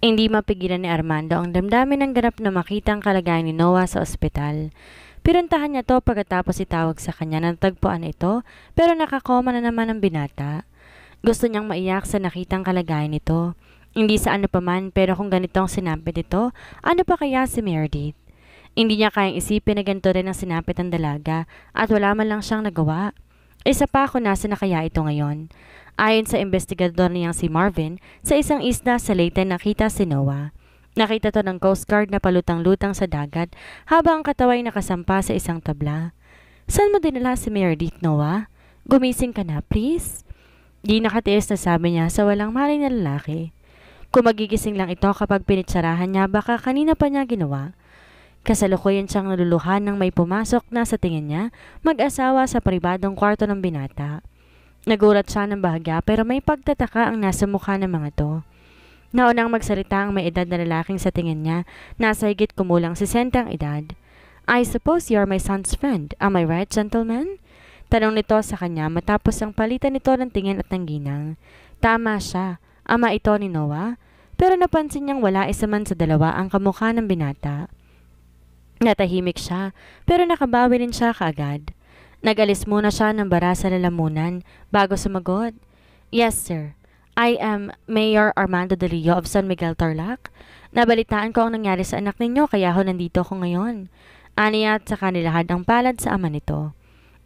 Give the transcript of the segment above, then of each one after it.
Hindi mapigilan ni Armando ang damdamin ng ganap na makita ang kalagayan ni Noah sa ospital. Pinuntahan niya to pagkatapos itawag sa kanya na natagpuan ito pero nakakoma na naman ang binata. Gusto niyang maiyak sa nakitang kalagayan nito. Hindi sa ano paman pero kung ganito ang sinapit ito, ano pa kaya si Meredith? Hindi niya kayang isipin na ganito rin ang sinapit ng dalaga at wala man lang siyang nagawa. Isa pa kung nasa na kaya ito ngayon. Ayon sa investigador niyang si Marvin, sa isang isla sa Leyte nakita si Noah. Nakita to ng Coast Guard na palutang-lutang sa dagat habang ang kataway nakasampa sa isang tabla. Saan mo dinala si Meredith, Noah? Gumising ka na, please? Di nakatiis na sabi niya sa walang malay na lalaki. Kung magigising lang ito kapag pinitsarahan niya, baka kanina pa niya ginawa. Kasalukuyan siyang naluluhan nang may pumasok na sa tingin niya mag-asawa sa pribadong kwarto ng binata. Nagulat siya ng bahagya pero may pagtataka ang nasa mukha ng mga to. Naunang magsalita ang may edad na lalaking sa tingin niya, nasa higit kumulang 60 ang edad. I suppose you are my son's friend, am I right, gentleman? Tanong nito sa kanya matapos ang palitan nito ng tingin at ng ginang. Tama siya, ama ito ni Noah, pero napansin niyang wala isa man sa dalawa ang kamukha ng binata. Natahimik siya, pero nakabawi rin siya kaagad. Nag-alis muna siya ng bara sa lalamunan bago sumagot. Yes, sir. I am Mayor Armando de Rio of San Miguel, Tarlac. Nabalitaan ko ang nangyari sa anak ninyo kaya ho nandito ko ngayon. Aniya at saka nilahad ang palad sa ama nito.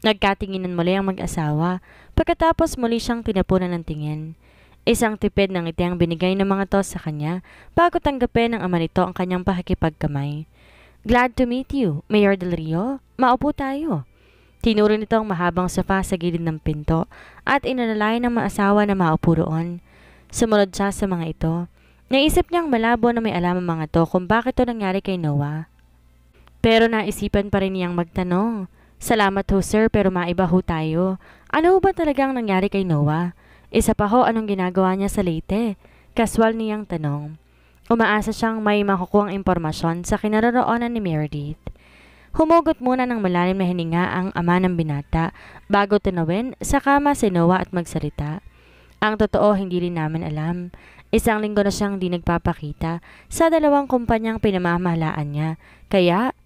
Nagkatinginan muli ang mag-asawa pagkatapos muli siyang tinapunan ng tingin. Isang tipid ng ngiti ang binigay ng mga to sa kanya bago tanggapin ng ama nito ang kanyang pakikipagkamay. Glad to meet you, Mayor Del Rio. Maupo tayo. Tinuro nito ang mahabang sofa sa gilid ng pinto at inalalayan ng maasawa na maupo roon. Sumunod siya sa mga ito. Naisip niyang malabo na may alam ang mga to kung bakit ito nangyari kay Noah. Pero naisipan pa rin niyang magtanong. Salamat ho sir pero maiba ho tayo. Ano ba talagang nangyari kay Noah? Isa pa ho anong ginagawa niya sa Leyte? Kaswal niyang tanong. Umaasa siyang may makukuhang impormasyon sa kinaroroonan ni Meredith. Humugot muna ng malalim na hininga ang ama ng binata bago tunawin sa kama si Noah at magsalita. Ang totoo hindi rin namin alam. Isang linggo na siyang di nagpapakita sa dalawang kumpanyang pinamamahalaan niya. Kaya,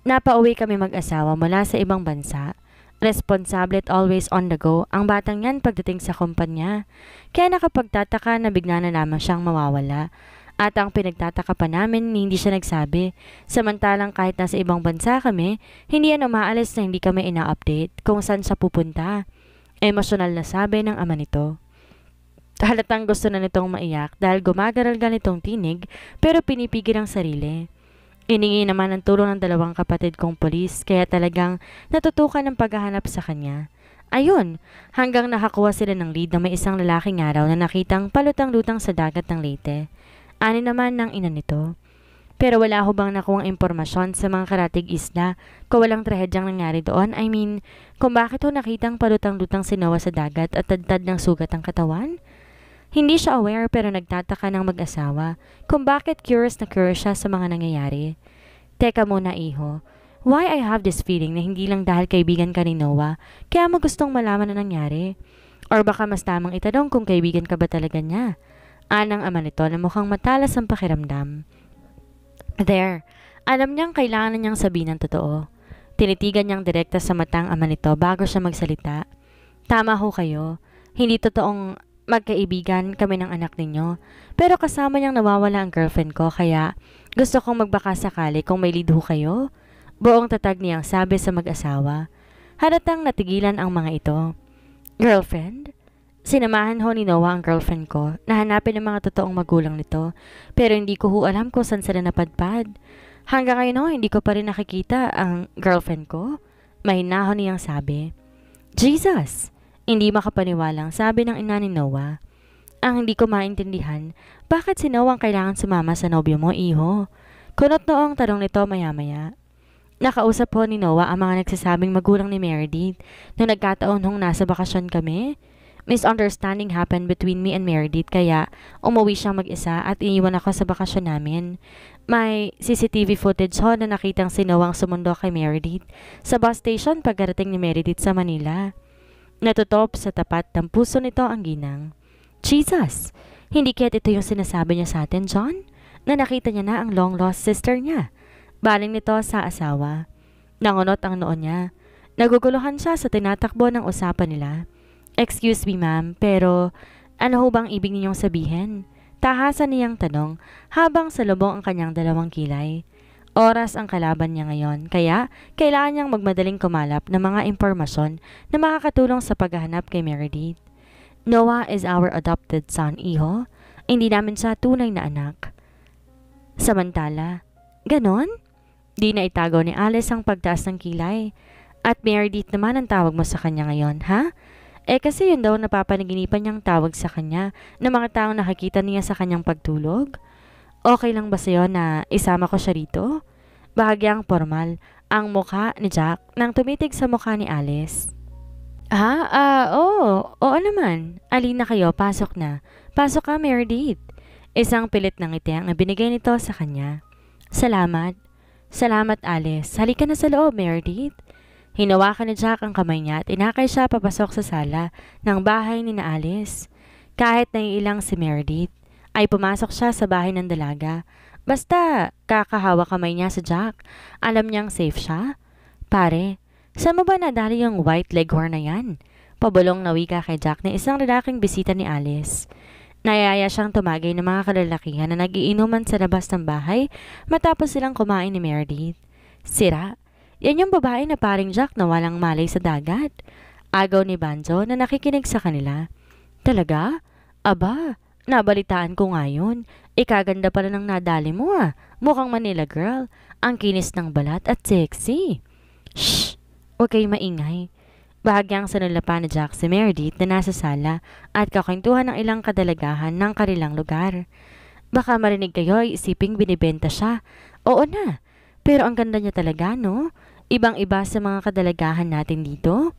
napauwi kami mag-asawa mula sa ibang bansa. Responsable at always on the go ang batang yan pagdating sa kumpanya. Kaya nakapagtataka na bigla na lamang siyang mawawala. At ang pinagtataka pa namin hindi siya nagsabi. Samantalang kahit nasa ibang bansa kami, hindi yan umaalis na hindi kami ina-update kung saan siya pupunta. Emosyonal na sabi ng ama nito. Halatang gusto na nitong maiyak dahil gumagaral-gal nitong tinig pero pinipigil ang sarili. Iningi naman ang tulong ng dalawang kapatid kong polis kaya talagang natutukan ng paghahanap sa kanya. Ayun, hanggang nakakuha sila ng lead na may isang lalaking araw na nakitang palutang-lutang sa dagat ng Leyte. Ani naman ng ina nito. Pero wala ho bang nakuhang impormasyon sa mga karatig isla kung walang trahedyang nangyari doon? I mean, kung bakit ho nakitang palutang-lutang si Noah sa dagat at tad ng sugat ang katawan? Hindi siya aware pero nagtataka ng mag-asawa kung bakit curious na curious siya sa mga nangyayari. Teka muna iho, why I have this feeling na hindi lang dahil kaibigan ka ni Noah kaya mo gustong malaman na nangyari? Or baka mas tamang itanong kung kaibigan ka ba talaga niya? Anang ama nito na mukhang matalas ang pakiramdam. There, alam niyang kailangan niyang sabihin ng totoo. Tinitigan niyang direkta sa matang ama nito bago siya magsalita. Tama ho kayo, hindi totoong magkaibigan kami ng anak ninyo. Pero kasama niyang nawawala ang girlfriend ko kaya gusto kong magbaka sakali kung may lead ho kayo. Buong tatag niyang sabi sa mag-asawa. Halatang natigilan ang mga ito. Girlfriend? Sinamahan ho ni Noah ang girlfriend ko na hanapin ang mga totoong magulang nito pero hindi ko ho alam kung saan sila napadpad. Hanggang ngayon ho, hindi ko pa rin nakikita ang girlfriend ko. Mahinahon niyang sabi. Jesus! Hindi makapaniwalang sabi ng ina ni Noah. Ang hindi ko maintindihan, bakit si Noah ang kailangan sumama sa nobyo mo, iho? Kunot noong tanong nito maya-maya. Nakausap ho ni Noah ang mga nagsasabing magulang ni Meredith nung nagkataon hong nasa bakasyon kami. Misunderstanding happened between me and Meredith kaya umuwi siyang mag-isa at iniwan ako sa bakasyon namin. May CCTV footage ho na nakitang si Noah ang sumundo kay Meredith sa bus station pagkarating ni Meredith sa Manila. Natutop sa tapat ng puso nito ang ginang. Jesus! Hindi kaya't ito yung sinasabi niya sa atin, John? Na nakita niya na ang long-lost sister niya. Baling nito sa asawa. Nangunot ang noo niya. Naguguluhan siya sa tinatakbo ng usapan nila. Excuse me ma'am, pero ano ho bang ibig ninyong sabihin? Tahasan niyang tanong habang salubong ang kanyang dalawang kilay. Oras ang kalaban niya ngayon, kaya kailangan niyang magmadaling kumalap ng mga impormasyon na makakatulong sa paghahanap kay Meredith. Noah is our adopted son, iho. Hindi namin siya tunay na anak. Samantala, ganon? Di na itago ni Alice ang pagtaas ng kilay. At Meredith naman ang tawag mo sa kanya ngayon, ha? Kasi yun daw napapanaginipan niyang tawag sa kanya ng mga taong nakikita niya sa kanyang pagtulog. Okay lang ba sa'yo na isama ko siya rito? Bahagyang formal ang mukha ni Jack nang tumitig sa mukha ni Alice. Oo naman. Alin na kayo, pasok na. Pasok ka, Meredith. Isang pilit ng ngiti ang binigay nito sa kanya. Salamat. Salamat, Alice. Halika na sa loob, Meredith. Hinawakan ni Jack ang kamay niya at inakay siya papasok sa sala ng bahay ni na Alice. Kahit naiilang si Meredith, ay pumasok siya sa bahay ng dalaga. Basta kakahawa kamay niya sa Jack, alam niyang safe siya. Pare, saan mo ba nadali yung white leghorn na yan? Pabulong na wika kay Jack na isang lalaking bisita ni Alice. Nayaya siyang tumagay ng mga kalalakihan na nagiinuman sa labas ng bahay matapos silang kumain ni Meredith. Sira, yan yung babae na paring Jack na walang malay sa dagat. Agaw ni Banjo na nakikinig sa kanila. Talaga? Aba, nabalitaan ko ngayon. Ikaganda pala ng nadali mo ah. Mukhang Manila girl. Ang kinis ng balat at sexy. Shh! Huwag kayo maingay. Bahagyang sanulapa ni Jack si Meredith na nasa sala at kakwentuhan ng ilang kadalagahan ng kanilang lugar. Baka marinig kayo ay isiping binibenta siya. Oo na. Pero ang ganda niya talaga, no? Ibang-iba sa mga kadalagahan natin dito.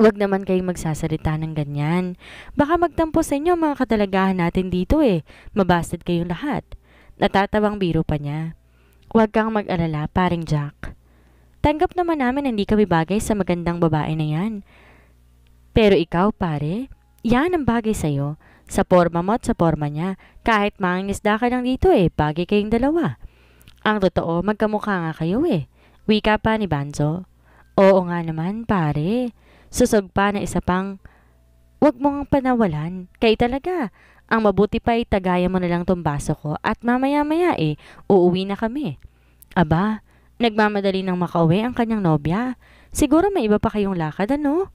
Huwag naman kayong magsasalita ng ganyan. Baka magtampo sa inyo mga kadalagahan natin dito eh. Mabasted kayong lahat. Natatawang biro pa niya. Huwag kang mag-alala, paring Jack. Tanggap naman namin hindi kami bagay sa magandang babae na yan. Pero ikaw, pare, yan ang bagay sa'yo. Sa forma mo at sa forma niya. Kahit mangingisda ka lang dito eh, bagay kayong dalawa. Ang totoo, magkamukha nga kayo eh. Wika pa ni Banjo. Oo nga naman, pare. Susog pa na isa pang, wag mong panawalan. Kay talaga. Ang mabuti pa ay tagaya mo na lang tong baso ko at mamaya-maya uuwi na kami. Aba, nagmamadali nang makauwi ang kanyang nobya. Siguro may iba pa kayong lakad, ano?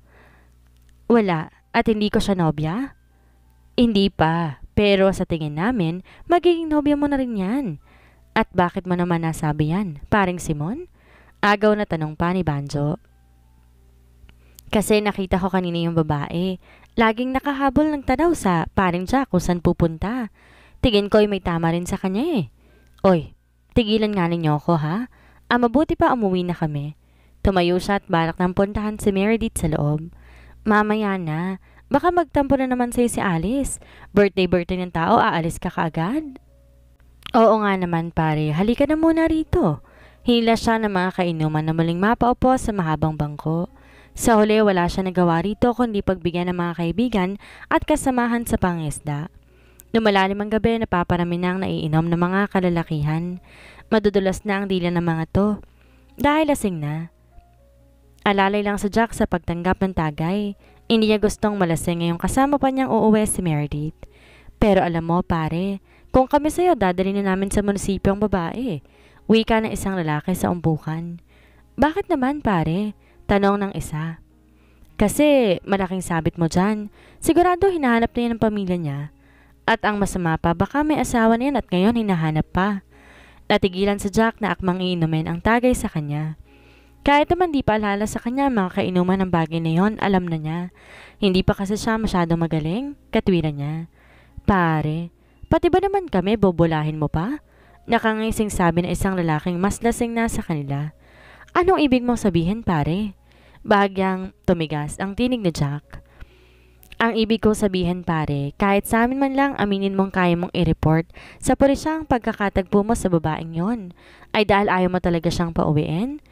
Wala. At hindi ko siya nobya? Hindi pa. Pero sa tingin namin, magiging nobya mo na rin yan. At bakit mo naman nasabi yan, paring Simon? Agaw na tanong pa ni Banjo. Kasi nakita ko kanina yung babae. Laging nakahabol ng tanaw sa paring Jack kung saan pupunta. Tingin ko ay may tama rin sa kanya eh. Oy, tigilan nga ninyo ako ha? Mabuti pa umuwi na kami. Tumayo siya at balak ng puntahan si Meredith sa loob. Mamaya na. Baka magtampo na naman sa'yo si Alice. Birthday ng tao, aalis ka kaagad? Oo nga naman pare, halika na muna rito. Hinila siya ng mga kainuman na muling mapaupo sa mahabang bangko. Sa huli, wala siya nagawa rito kundi pagbigyan ng mga kaibigan at kasamahan sa pangisda. Lumalalim ang gabi, napaparami na ang naiinom ng mga kalalakihan. Madudulas na ang dila ng mga to. Dahil lasing na. Alalay lang sa Jack sa pagtanggap ng tagay. Hindi niya gustong malasing ngayong kasama pa niyang uuwi si Meredith. Pero alam mo pare, kung kami sa'yo, dadalhin na namin sa munisipyo ang babae. Wika ng isang lalaki sa umpukan. Bakit naman pare? Tanong ng isa. Kasi malaking sabit mo dyan. Sigurado hinahanap na yan ang pamilya niya. At ang masama pa, baka may asawa na yan at ngayon hinahanap pa. Natigilan sa Jack na akmang iinumin ang tagay sa kanya. Kahit naman di pa alala sa kanya mga kainuman ng bagay na yon, alam na niya. Hindi pa kasi siya masyadong magaling, katwiran niya. Pare, pati ba naman kami bobolahin mo pa? Nakangising sabi na isang lalaking mas lasing na sa kanila. Anong ibig mong sabihin pare? Bahagyang tumigas ang tinig ni Jack. Ang ibig kong sabihin pare, kahit sa amin man lang aminin mong kaya mong i-report sa pulisya ang pagkakatagpo mo sa babaeng yon, ay dahil ayaw mo talaga siyang pauwiin?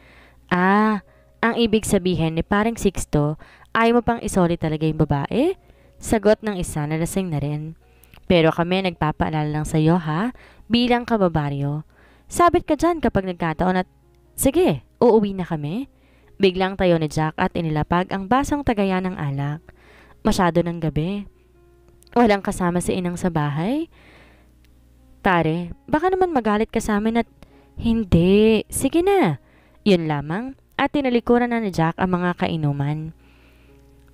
Ang ibig sabihin ni parang Sixto, ayaw mo pang isoli talaga yung babae? Sagot ng isa na lasing na rin. Pero kami nagpapaalala lang sa'yo ha, bilang kababaryo. Sabit ka dyan kapag nagkataon at sige, uuwi na kami. Biglang tayo ni Jack at inilapag ang basong tagaya ng alak. Masyado ng gabi. Walang kasama si inang sa bahay. Pare, baka naman magalit ka sa amin at hindi. Sige na. Yun lamang at tinalikuran na ni Jack ang mga kainuman.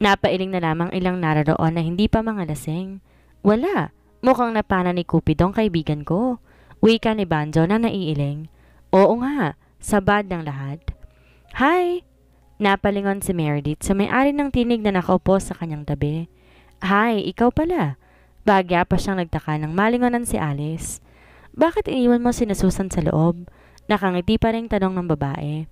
Napailing na lamang ilang naroon na hindi pa mga lasing. Wala. Mukhang napana ni Cupidong kaibigan ko. Wika ni Banjo na naiiling. Oo nga, sabad ng lahat. Hi! Napalingon si Meredith sa may-ari ng tinig na nakaupo sa kanyang tabi. Hi, ikaw pala. Bagya pa siyang nagtaka nang malingonan si Alice. Bakit iniwan mo si Susan sa loob? Nakangiti pa rin tanong ng babae.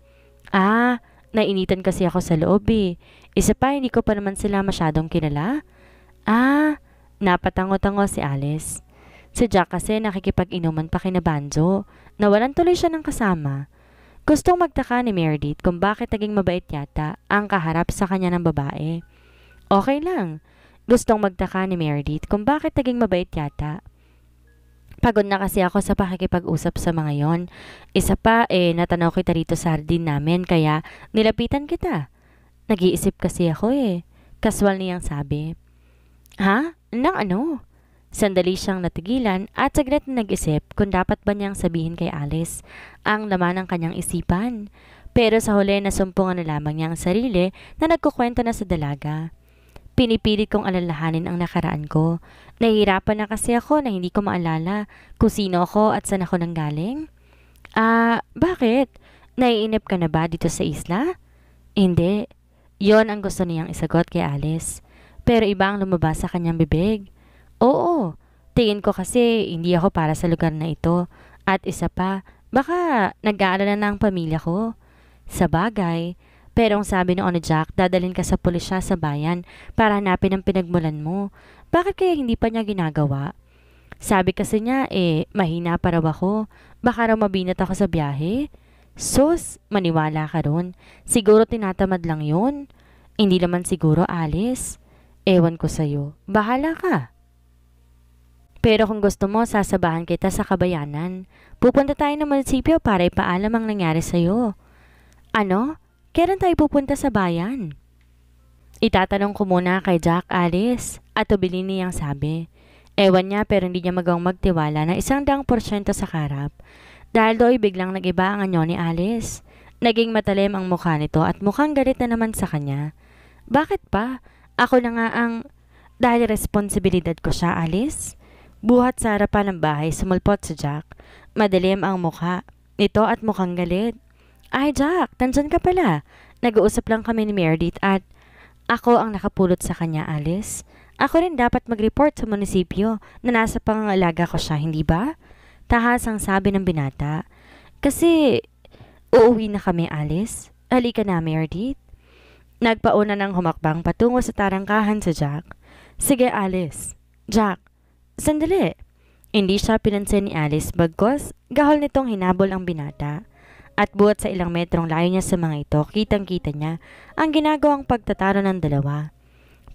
Ah, nainitan kasi ako sa loob eh. Isa pa hindi ko pa naman sila masyadong kilala. Ah, napatango-tango si Alice. Si Jack kasi nakikipag-inuman pa kina Banjo. Nawalan tuloy siya ng kasama. Gustong magtaka ni Meredith kung bakit naging mabait yata ang kaharap sa kanya ng babae. Okay lang. Gustong magtaka ni Meredith kung bakit naging mabait yata. Pagod na kasi ako sa pakikipag-usap sa mga yon. Isa pa natanaw kita rito sa hardin namin kaya nilapitan kita. Nag-iisip kasi ako Kaswal niyang sabi. Ha? Nang ano? Sandali siyang natigilan at saglit na nag-isip kung dapat ba niyang sabihin kay Alice ang laman ng kanyang isipan. Pero sa huli nasumpungan na lamang niya ang sarili na nagkukwento na sa dalaga. Pinipilit kong alalahanin ang nakaraan ko. Nahihirapan na kasi ako na hindi ko maalala kung sino ako at saan ako nanggaling. Bakit? Naiinip ka na ba dito sa isla? Hindi. Yon ang gusto niyang isagot kay Alice. Pero iba ang lumabas sa kanyang bibig. Oo, tingin ko kasi hindi ako para sa lugar na ito. At isa pa, baka nag-aalala na ang pamilya ko. Sa bagay, pero ang sabi noon ni Jack, dadalhin ka sa pulisya sa bayan para hanapin ang pinagmulan mo. Bakit kaya hindi pa niya ginagawa? Sabi kasi niya, mahina pa raw ako. Baka raw mabinat ako sa biyahe. Sus, maniwala ka ron. Siguro tinatamad lang yun. Hindi naman siguro, Alice. Ewan ko sa'yo. Bahala ka. Pero kung gusto mo, sasabahan kita sa kabayanan. Pupunta tayo ng munisipyo para ipaalam ang nangyari sa'yo. Ano? Kailan tayo pupunta sa bayan? Itatanong ko muna kay Jack, Alice. At ubilin niyang sabi. Ewan niya pero hindi niya magawang magtiwala na 100% sa karap. Dahil do'y biglang nag-iba ang anyo ni Alice. Naging matalim ang mukha nito at mukhang galit na naman sa kanya. Bakit pa? Ako na nga ang... Dahil responsibilidad ko siya, Alice? Buhat sa harapan ng bahay, sumulpot si Jack. Madilim ang mukha nito at mukhang galit. Ay Jack, nandyan ka pala. Nag-uusap lang kami ni Meredith at ako ang nakapulot sa kanya, Alice. Ako rin dapat mag-report sa munisipyo na nasa pangangalaga ko siya, hindi ba? Tahas ang sabi ng binata. Kasi uuwi na kami, Alice. Halika na, Meredith. Nagpauna ng humakbang patungo sa tarangkahan sa Jack. Sige, Alice. Jack. Sandali. Hindi siya pinansin ni Alice bagkos gahol nitong hinabol ang binata. At buhat sa ilang metrong layo niya sa mga ito, kitang-kita niya ang ginagawang pagtataro ng dalawa.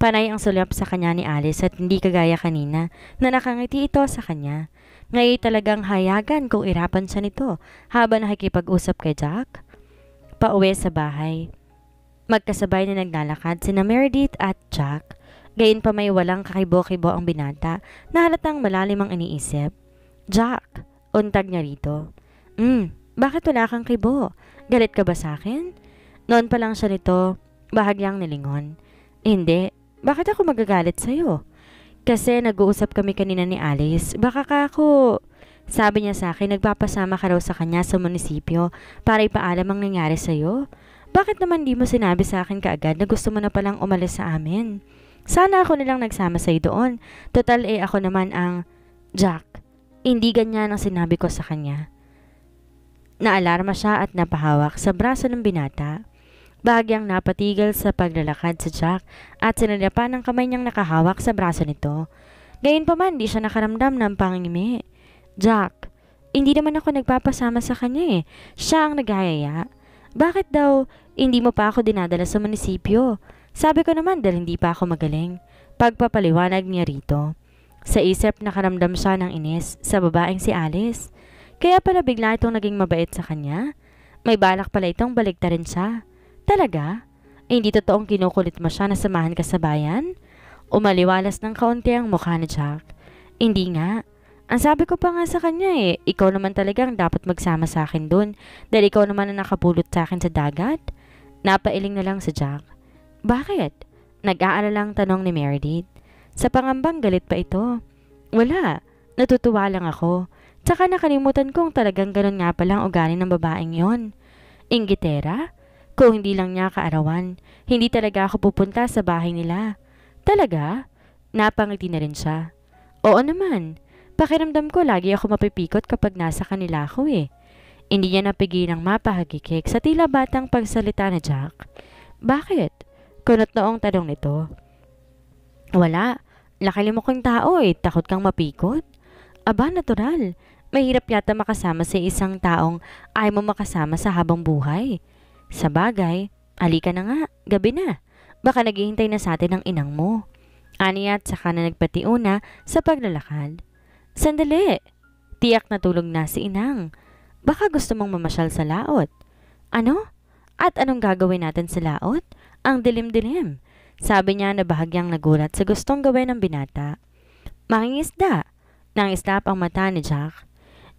Panay ang sulap sa kanya ni Alice at hindi kagaya kanina na nakangiti ito sa kanya. Ngayon talagang hayagan kung irapan siya nito habang nakikipag-usap kay Jack. Pauwi sa bahay. Magkasabay na naglalakad sina Meredith at Jack. Gayon pa may walang kakibo-kibo ang binata na halatang malalim ang iniisip. Jack, untag niya rito. Bakit wala kang kibo? Galit ka ba sa akin? Noon pa lang siya nito, bahagyang nilingon. Hindi, bakit ako magagalit sa'yo? Kasi nag-uusap kami kanina ni Alice, baka ka ako... Sabi niya sa akin, nagpapasama ka raw sa kanya sa munisipyo para ipaalam ang nangyari sa'yo. Bakit naman di mo sinabi sa akin kaagad na gusto mo na palang umalis sa amin? Sana ako nilang nagsama sa'yo doon. Total ako naman ang... Jack, hindi ganyan ang sinabi ko sa kanya. Naalarma siya at napahawak sa braso ng binata. Bahagyang napatigil sa paglalakad sa Jack at sinalipan ng kamay niyang nakahawak sa braso nito. Gayunpaman di siya nakaramdam ng pangingimi. Jack, hindi naman ako nagpapasama sa kanya Siya ang naghayaya. Bakit daw hindi mo pa ako dinadala sa munisipyo? Sabi ko naman dahil hindi pa ako magaling. Pagpapaliwanag niya rito. Sa isip nakaramdam siya ng inis sa babaeng si Alice. Kaya pala bigla itong naging mabait sa kanya. May balak pala itong baliktarin siya. Talaga? Hindi totoong kinukulit mo siya na samahan ka sa bayan? Umaliwalas ng kaunti ang mukha ni Jack. Hindi nga. Ang sabi ko pa nga sa kanya ikaw naman talagang dapat magsama sa akin dun dahil ikaw naman ang nakapulot sa akin sa dagat. Napailing na lang si Jack. Bakit? Nag-aalalang tanong ni Meredith. Sa pangambang galit pa ito. Wala. Natutuwa lang ako. Tsaka nakalimutan kong talagang ganun nga palang ugali ng babaeng yon. Inggitera? Kung hindi lang niya kaarawan, hindi talaga ako pupunta sa bahay nila. Talaga? Napangiti na rin siya. Oo naman. Pakiramdam ko lagi ako mapipikot kapag nasa kanila ako Hindi niya napigilang mapahagikik sa tila batang pagsalita ni Jack. Bakit? Kunot noong tanong nito. Wala. Laki mo kang tao takot kang mapikot. Aba, natural. Mahirap yata makasama sa isang taong ayaw mo makasama sa habang buhay. Sa bagay, halika na nga, gabi na. Baka naghihintay na sa atin ang inang mo. Aniya at saka na nagpatiuna sa paglalakad. Sandali! Tiyak na tulog na si inang. Baka gusto mong mamasyal sa laot. Ano? At anong gagawin natin sa laot? Ang dilim-dilim. Sabi niya na bahagyang nagulat sa gustong gawin ng binata. Mangingisda. Nangislap ang mata ni Jack.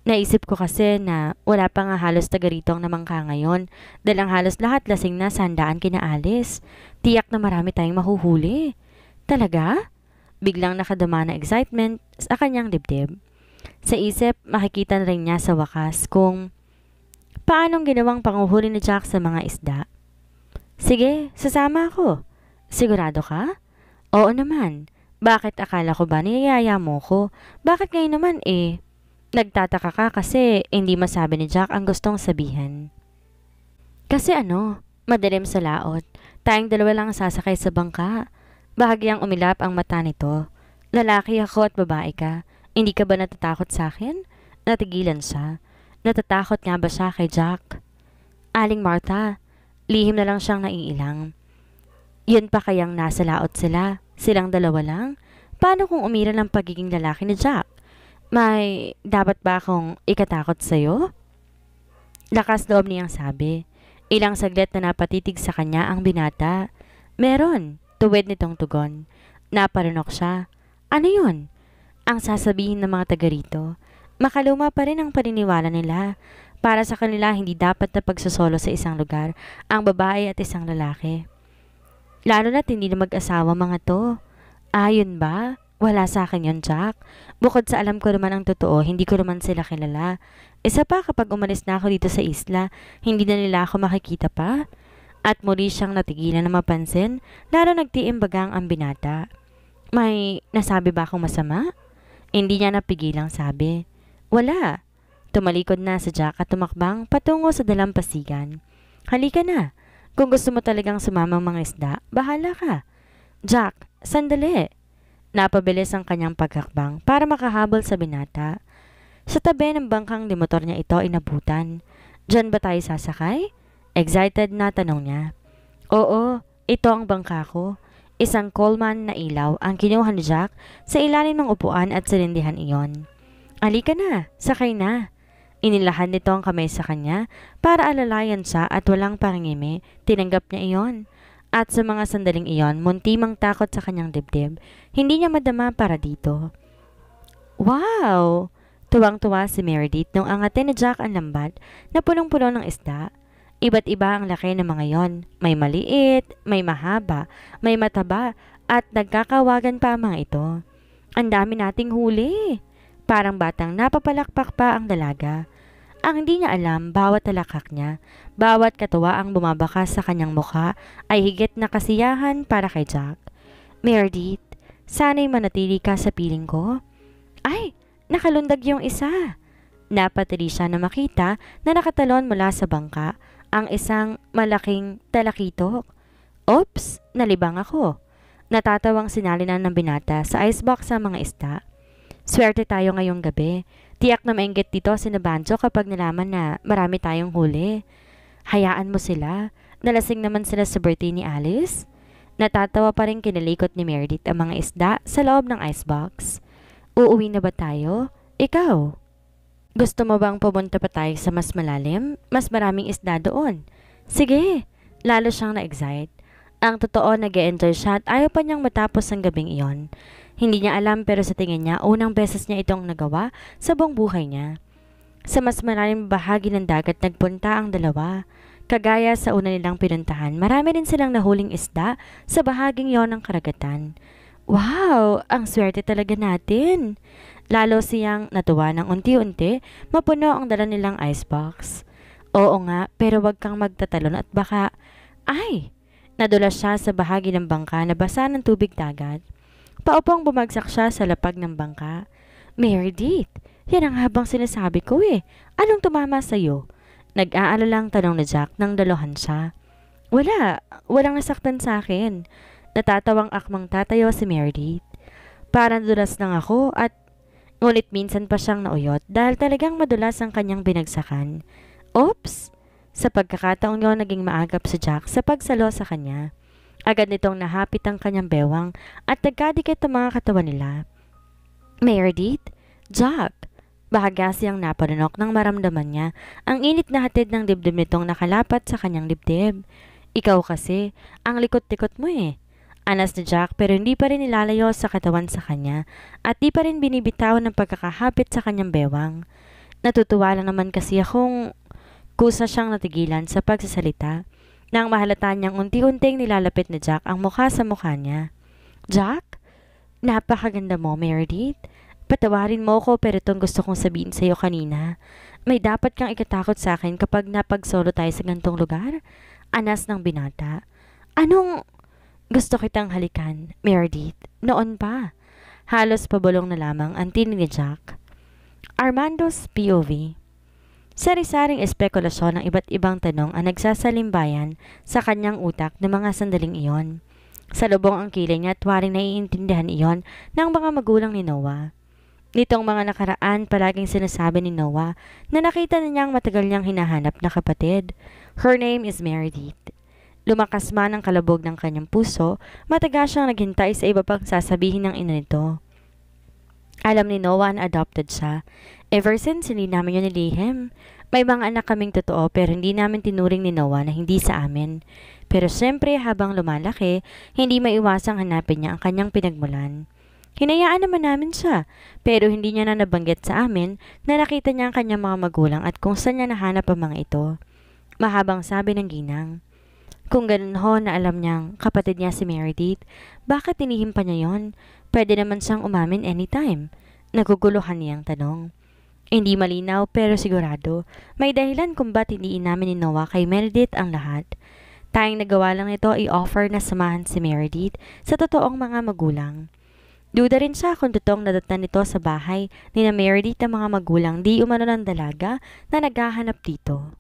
Naisip ko kasi na wala pa nga halos taga rito ang namangka ngayon dahil ang halos lahat lasing na sa handaan kina Alice. Tiyak na marami tayong mahuhuli. Talaga? Biglang nakadama na excitement sa kanyang dibdib. Sa isip, makikita na rin niya sa wakas kung paanong ginawang panguhuli ni Jack sa mga isda. Sige, sasama ako. Sigurado ka? Oo naman. Bakit akala ko ba niyayaya mo ko? Bakit ngayon naman Nagtataka ka kasi hindi masabi ni Jack ang gustong sabihin. Kasi madilim sa laot. Tayong dalawa lang sasakay sa bangka. Bahagyang umilap ang mata nito. Lalaki ako at babae ka. Hindi ka ba natatakot sa akin? Natigilan siya. Natatakot nga ba siya kay Jack? Aling Martha, lihim na lang siyang naiilang. Yun pa kayang nasa laot sila? Silang dalawa lang? Paano kung umira ng pagiging lalaki ni Jack? May dapat ba akong ikatakot sa'yo? Lakas loob niyang sabi. Ilang saglit na napatitig sa kanya ang binata. Meron, tuwid nitong tugon. Naparunok siya. Ano yun? Ang sasabihin ng mga taga rito. Makaluma pa rin ang paniniwala nila. Para sa kanila hindi dapat na pagsosolo sa isang lugar ang babae at isang lalaki. Lalo na't hindi na mag-asawa mga to. Ayun ba? Wala sa akin yon, Jack. Bukod sa alam ko naman ang totoo, hindi ko naman sila kilala. Isa pa kapag umalis na ako dito sa isla, hindi na nila ako makikita pa. At muli siyang natigilan na mapansin, lalo nagtiimbagang ang binata. May nasabi ba akong masama? Hindi niya napigilang sabi. Wala. Tumalikod na si Jack at tumakbang patungo sa dalampasigan. Halika na. Kung gusto mo talagang sumamang mga isda, bahala ka. Jack, sandali. Napabilis ang kanyang paghakbang para makahabol sa binata. Sa tabi ng bangkang di motor niya ito inabutan. Diyan ba tayo sasakay? Excited na tanong niya. Oo, ito ang bangka ko. Isang Coleman na ilaw ang kinuha ni Jack sa ilalim ng upuan at silindihan iyon. Alika na, sakay na. Inilahan nito ang kamay sa kanya para alalayan siya at walang pangingimi. Tinanggap niya iyon. At sa mga sandaling iyon, muntimang takot sa kanyang dibdib. Hindi niya madama para dito. Wow! Tuwang-tuwa si Meredith nung angatin ni Jack ang lambat na punong-puno ng isda. Iba't iba ang laki ng mga yon. May maliit, may mahaba, may mataba, at nagkakawagan pa ang mga ito. Ang dami nating huli. Parang batang napapalakpak pa ang dalaga. Ang hindi niya alam, bawat talakak niya, bawat katuwa ang bumabakas sa kanyang mukha ay higit na kasiyahan para kay Jack. Meredith, sana'y manatili ka sa piling ko. Ay, nakalundag yung isa. Napatili siya na makita na nakatalon mula sa bangka ang isang malaking talakitok. Oops, nalibang ako. Natatawang sinalinan ng binata sa icebox sa mga isda. Swerte tayo ngayong gabi. Tiyak na mainggit dito si Nabanjo kapag nalaman na marami tayong huli. Hayaan mo sila. Nalasing naman sila sa birthday ni Alice. Natatawa pa rin kinalikot ni Meredith ang mga isda sa loob ng icebox. Uuwi na ba tayo? Ikaw? Gusto mo bang pumunta pa tayo sa mas malalim? Mas maraming isda doon. Sige! Lalo siyang na-excite. Ang totoo, nag-e-enjoy siya at ayaw pa niyang matapos ang gabing iyon. Hindi niya alam pero sa tingin niya, unang beses niya itong nagawa sa buong buhay niya. Sa mas malalim bahagi ng dagat nagpunta ang dalawa. Kagaya sa una nilang pinuntahan, marami din silang nahuling isda sa bahaging yon ng karagatan. Wow! Ang swerte talaga natin! Lalo siyang natuwa ng unti-unti, mapuno ang dala nilang icebox. Oo nga, pero wag kang magtatalon at baka... Ay! Nadulas siya sa bahagi ng bangka na basa ng tubig dagat. Paupong bumagsak siya sa lapag ng bangka. Meredith, yan ang habang sinasabi ko eh. Anong tumama sa'yo? Nag-aalalang tanong ni Jack nang dalohan siya. Walang nasaktan sa akin. Natatawang akmang tatayo si Meredith. Parang dulas lang ako at ngunit minsan pa siyang nauyot dahil talagang madulas ang kanyang binagsakan. Oops! Sa pagkakataong yon naging maagap si Jack sa pagsalo sa kanya. Agad nitong nahapit ang kanyang bewang at nagkadikit ang mga katawan nila. Meredith? Jack! Bahaga siyang napanunok nang maramdaman niya ang init na hatid ng dibdib nitong nakalapat sa kanyang dibdib. Ikaw kasi, ang likot-likot mo eh. Anas ni Jack pero hindi pa rin nilalayo sa katawan sa kanya at di pa rin binibitaw ng pagkakahapit sa kanyang bewang. Natutuwa lang naman kasi akong kusa siyang natigilan sa pagsasalita nang mahalata niyang unti-unting nilalapit ni Jack ang mukha sa mukha niya. Jack? Napakaganda mo, Meredith. Patawarin mo ko pero itong gusto kong sabihin sa iyo kanina. May dapat kang ikatakot sa akin kapag napagsolo tayo sa gantong lugar? Anas ng binata. Anong... Gusto kitang halikan, Meredith. Noon pa. Halos pabulong na lamang ang tinig ni Jack. Armando's POV. Sari-saring espekulasyon ng iba't ibang tanong ang nagsasalimbayan sa kanyang utak ng mga sandaling iyon. Sa lubong ang kilay niya at waring naiintindihan iyon ng mga magulang ni Noah. Nitong mga nakaraan, palaging sinasabi ni Noah na nakita na niyang matagal niyang hinahanap na kapatid. Her name is Meredith. Lumakas man ang kalabog ng kanyang puso, matagal siyang naghintay sa iba pang sasabihin ng ina nito. Alam ni Noah na adopted siya. Ever since hindi namin yun nilihim. May mga anak kaming totoo pero hindi namin tinuring ni Noah na hindi sa amin. Pero syempre habang lumalaki, hindi maiwasang hanapin niya ang kanyang pinagmulan. Hinayaan naman namin siya, pero hindi niya na nabanggit sa amin na nakita niya ang kanyang mga magulang at kung saan niya nahanap ang mga ito. Mahabang sabi ng ginang. Kung ganun ho na alam niyang kapatid niya si Meredith, bakit tinihim pa niya yon? Pwede naman siyang umamin anytime. Naguguluhan niyang tanong. Hindi malinaw pero sigurado, may dahilan kung ba't hindi inamin ni Noah kay Meredith ang lahat. Tayong nagawa lang ito i-offer na samahan si Meredith sa totoong mga magulang. Duda rin siya kung totoong nadatnan nito sa bahay ni na Meredith ang mga magulang di umano ng dalaga na naghahanap dito.